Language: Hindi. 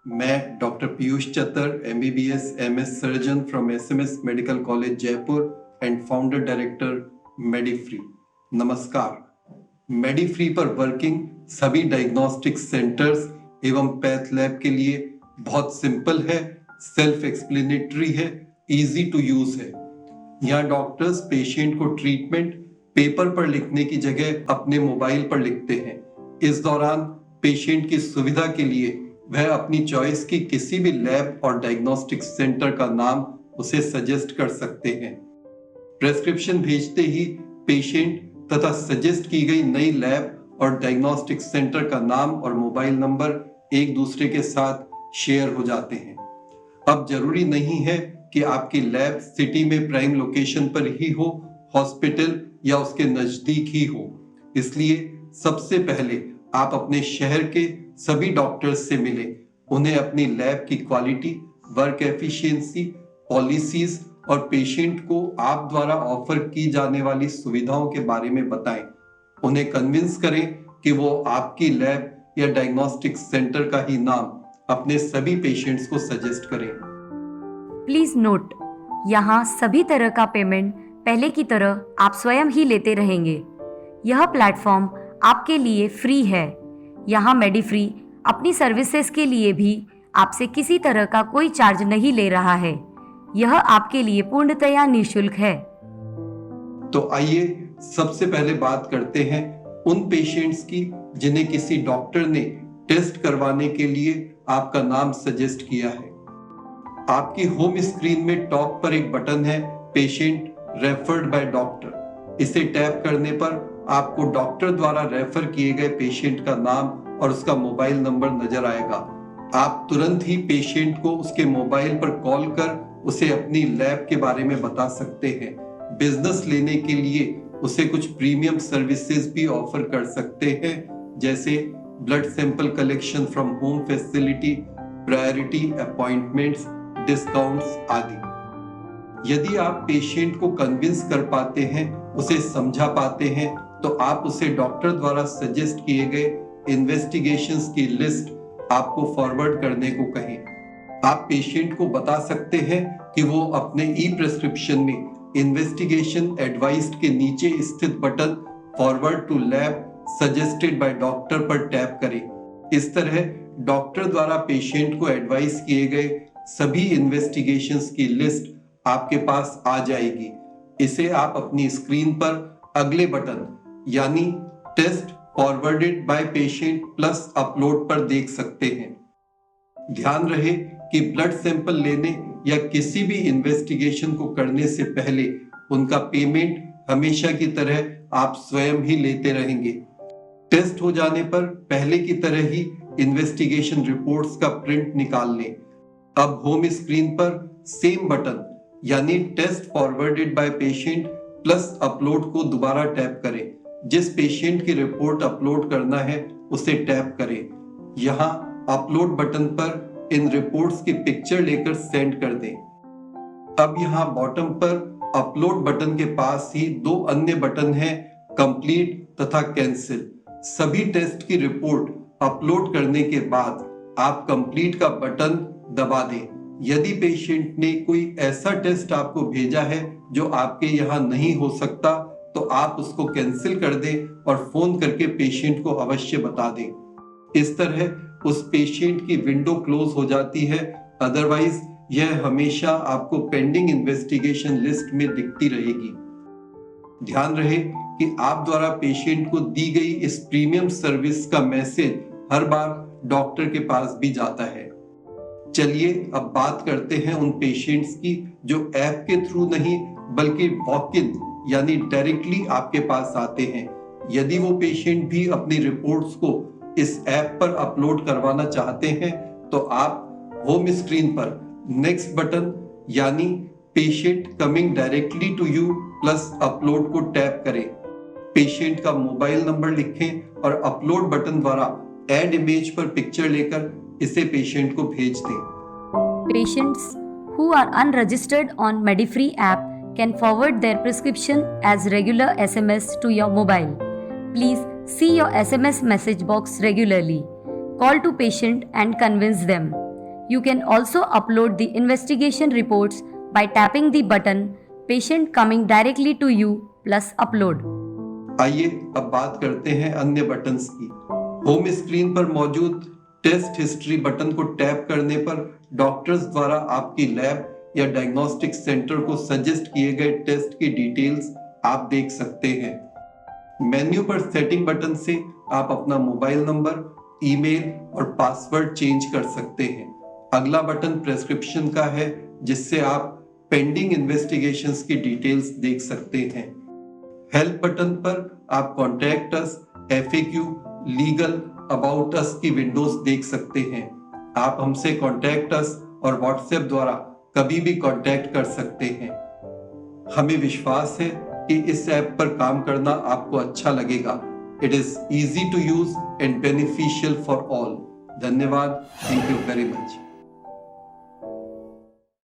मैं doctor Piyush Chatar MBBS MS surgeon from SMS medical college Jaipur and founder director Medifree. नमस्कार। मेडिफ्री पर वर्किंग सभी डायग्नोस्टिक सेंटर्स एवं पैथ लैब के लिए बहुत सिंपल है, सेल्फ एक्सप्लेनेटरी है, इजी टू यूज है। यहाँ डॉक्टर्स पेशेंट को ट्रीटमेंट पेपर पर लिखने की जगह अपने मोबाइल पर लिखते हैं। इस दौरान पेशेंट की सुविधा के लिए वह अपनी चॉइस की किसी भी लैब और डायग्नोस्टिक सेंटर का नाम उसे सजेस्ट कर सकते हैं। प्रेस्क्रिप्शन भेजते ही पेशेंट तथा सजेस्ट की गई नई लैब और डायग्नोस्टिक सेंटर का नाम और मोबाइल नंबर एक दूसरे के साथ शेयर हो जाते हैं। अब जरूरी नहीं है कि आपकी लैब सिटी में प्राइम लोकेशन पर ही हो, हॉस्पिटल या उसके नजदीक ही हो। इसलिए सबसे पहले आप अपने शहर के सभी डॉक्टर्स से मिलें, उन्हें अपनी लैब की क्वालिटी, वर्क एफिशिएंसी, पॉलिसीज और पेशेंट को आप द्वारा ऑफर की जाने वाली सुविधाओं के बारे में बताएं। उन्हें कन्विंस करें कि वो आपकी लैब या डायग्नोस्टिक सेंटर का ही नाम अपने सभी पेशेंट्स को सजेस्ट करें। प्लीज नोट, यहाँ सभी तरह का पेमेंट पहले की तरह आप स्वयं ही लेते रहेंगे। यह प्लेटफॉर्म आपके लिए फ्री है। यहाँ मेडिफ्री अपनी सर्विसेज के लिए भी आपसे किसी तरह का कोई चार्ज नहीं ले रहा है। यह आपके लिए पूर्णतया निःशुल्क है। तो आइए सबसे पहले बात करते हैं उन पेशेंट्स की जिन्हें किसी डॉक्टर ने टेस्ट करवाने के लिए आपका नाम सजेस्ट किया है। आपकी होम स्क्रीन में टॉप पर एक बटन है, पेशेंट रेफर्ड बाय डॉक्टर। इसे टैप करने पर आपको डॉक्टर द्वारा रेफर किए गए पेशेंट का नाम और उसका मोबाइल नंबर नजर आएगा। आप तुरंत ही पेशेंट को उसके मोबाइल पर कॉल कर उसे अपनी लैब के बारे में बता सकते हैं। बिजनेस लेने के लिए उसे कुछ प्रीमियम सर्विसेज भी ऑफर कर सकते हैं, जैसे blood sample collection from home facility, priority appointments, discounts आदि। यदि आप पेशेंट को कन्विंस कर पाते हैं, उसे समझा पाते हैं, तो आप उसे डॉक्टर द्वारा सजेस्ट किए गए इन्वेस्टिगेशंस की लिस्ट आपको फॉरवर्ड करने को कहें। आप पेशेंट को बता सकते हैं कि वो अपने ई प्रेस्क्रिप्शन में इन्वेस्टिगेशन एडवाइस्ड के नीचे स्थित button forward to lab suggested by doctor पर टैप करें। इस तरह डॉक्टर द्वारा पेशेंट को एडवाइस किए गए सभी इन्वेस्टिगेशंस की लिस्ट आपके पास आ जाएगी। इसे आप अपनी स्क्रीन पर अगले बटन यानी test forwarded by patient plus upload पर देख सकते हैं। ध्यान रहे कि ब्लड सैंपल लेने या किसी भी इन्वेस्टिगेशन को करने से पहले उनका पेमेंट हमेशा की तरह आप स्वयं ही लेते रहेंगे। टेस्ट हो जाने पर पहले की तरह ही इन्वेस्टिगेशन रिपोर्ट्स का प्रिंट निकाल लें। अब होम स्क्रीन पर सेम बटन यानी test forwarded by patient plus upload को दोबारा टैप करें। जिस पेशेंट की रिपोर्ट अपलोड करना है उसे टैप करें। यहाँ अपलोड बटन पर इन रिपोर्ट्स की पिक्चर लेकर सेंड कर दें। अब यहाँ बॉटम पर अपलोड बटन के पास ही दो अन्य बटन हैं, कंप्लीट तथा कैंसिल। सभी टेस्ट की रिपोर्ट अपलोड करने के बाद आप कंप्लीट का बटन दबा दें। यदि पेशेंट ने कोई ऐसा टेस्ट आपको भेजा है जो आपके यहाँ नहीं हो सकता, तो आप उसको कैंसिल कर दें और फोन करके पेशेंट को अवश्य बता दें। इस तरह उस पेशेंट की विंडो क्लोज हो जाती है। अदरवाइज यह हमेशा आपको पेंडिंग इन्वेस्टिगेशन लिस्ट में दिखती रहेगी। ध्यान रहे कि आप द्वारा पेशेंट को दी गई इस प्रीमियम सर्विस का मैसेज हर बार डॉक्टर के पास भी जाता है। चलिए अब बात करते हैं उन पेशेंट्स की जो ऐप के थ्रू नहीं बल्कि वॉक इन यानी डायरेक्टली आपके पास आते हैं। यदि वो पेशेंट भी अपनी रिपोर्ट्स को इस ऐप पर अपलोड करवाना चाहते हैं, तो आप होम स्क्रीन पर नेक्स्ट बटन यानी patient coming directly to you plus upload को टैप करें। पेशेंट का मोबाइल नंबर लिखें और अपलोड बटन द्वारा ऐड इमेज पर पिक्चर लेकर इसे पेशेंट को भेज दें। Patients who are unregistered on Medifree app can forward their prescription as regular SMS to your mobile. Please see your SMS message box regularly. Call to patient and convince them. You can also upload the investigation reports by tapping the button Patient coming directly to you plus upload. आइए अब बात करते हैं अन्य बटन्स की। होम स्क्रीन पर मौजूद टेस्ट हिस्ट्री बटन को टैप करने पर डॉक्टर्स द्वारा आपकी लैब या डायग्नोस्टिक सेंटर को सजेस्ट किए गए टेस्ट की डिटेल्स आप देख सकते हैं। मेन्यू पर सेटिंग बटन से आप अपना मोबाइल नंबर, ईमेल और पासवर्ड चेंज कर सकते हैं। अगला बटन प्रेस्क्रिप्शन का है, जिससे आप पेंडिंग इन्वेस्टिगेशंस की डिटेल्स देख सकते हैं। हेल्प बटन पर आप contact us, FAQ, legal, about us की विंडोज देख सकते हैं। आप हमसे कॉन्टैक्ट अस और व्हाट्सएप द्वारा कभी भी कॉन्टैक्ट कर सकते हैं। हमें विश्वास है कि इस ऐप पर काम करना आपको अच्छा लगेगा। It is easy to use and beneficial for all. धन्यवाद। Thank you very much.